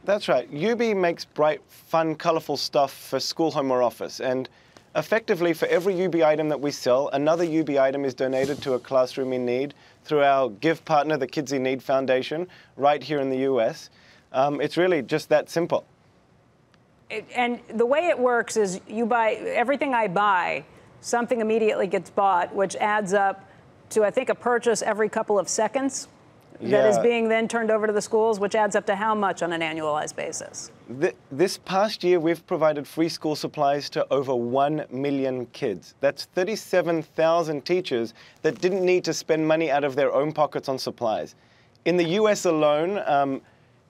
That's right. Yoobi makes bright, fun, colorful stuff for school, home, or office. And effectively, for every Yoobi item that we sell, another Yoobi item is donated to a classroom in need through our give partner, the Kids in Need Foundation, right here in the US. It's really just that simple. And the way it works is you buy everything I buy, something immediately gets bought, which adds up to, I think, a purchase every couple of seconds. That is being then turned over to the schools, which adds up to how much on an annualized basis? This past year, we've provided free school supplies to over 1 million kids. That's 37,000 teachers that didn't need to spend money out of their own pockets on supplies. In the US alone,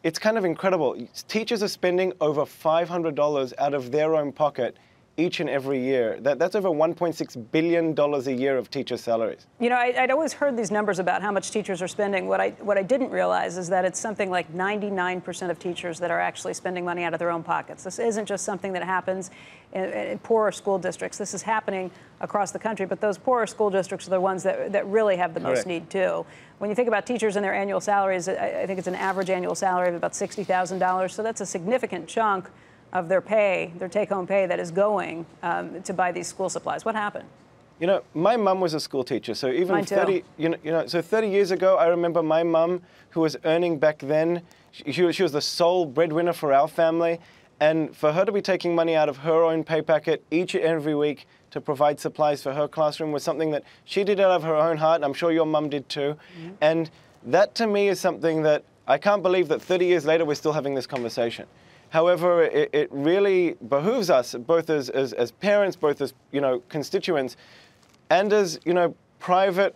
it's kind of incredible. Teachers are spending over $500 out of their own pocket each and every year. That's over $1.6 billion a year of teacher salaries. You know, I'd always heard these numbers about how much teachers are spending. What I didn't realize is that it's something like 99% of teachers that are actually spending money out of their own pockets. This isn't just something that happens in poorer school districts. This is happening across the country, but those poorer school districts are the ones that really have the most need too. When you think about teachers and their annual salaries, I think it's an average annual salary of about $60,000. So that's a significant chunk of their pay, their take-home pay, that is going to buy these school supplies. What happened? You know, my mum was a school teacher, so even Mine too. 30 years ago, I remember my mum, who was earning back then, she was the sole breadwinner for our family, and for her to be taking money out of her own pay packet each and every week to provide supplies for her classroom was something that she did out of her own heart, and I'm sure your mum did too. And that to me is something that I can't believe that 30 years later we're still having this conversation. However, it really behooves us, both as parents, both as constituents, and as private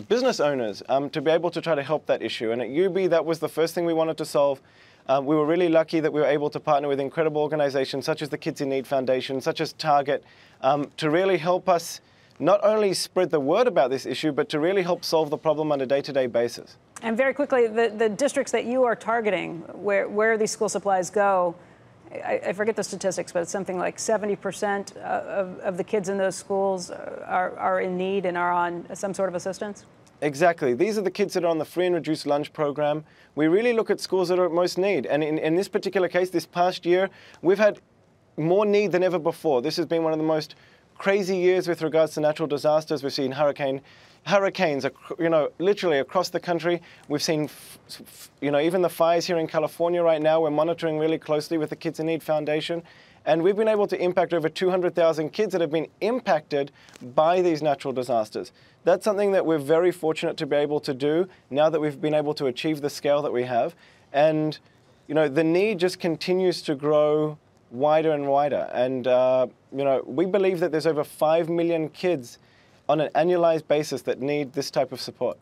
business owners, to be able to try to help that issue. And at Yoobi, that was the first thing we wanted to solve. We were really lucky that we were able to partner with incredible organizations such as the Kids in Need Foundation, such as Target, to really help us not only spread the word about this issue, but to really help solve the problem on a day-to-day basis. And very quickly, the districts that you are targeting, where these school supplies go, I forget the statistics, but it's something like 70% of the kids in those schools are in need and are on some sort of assistance? Exactly. These are the kids that are on the free and reduced lunch program. We really look at schools that are at most need. And in this particular case, this past year, we've had more need than ever before. This has been one of the most crazy years with regards to natural disasters. We've seen hurricanes, literally across the country. We've seen, even the fires here in California right now. We're monitoring really closely with the Kids in Need Foundation. And we've been able to impact over 200,000 kids that have been impacted by these natural disasters. That's something that we're very fortunate to be able to do now that we've been able to achieve the scale that we have. And, the need just continues to grow wider and wider. And, we believe that there's over 5 million kids on an annualized basis that need this type of support.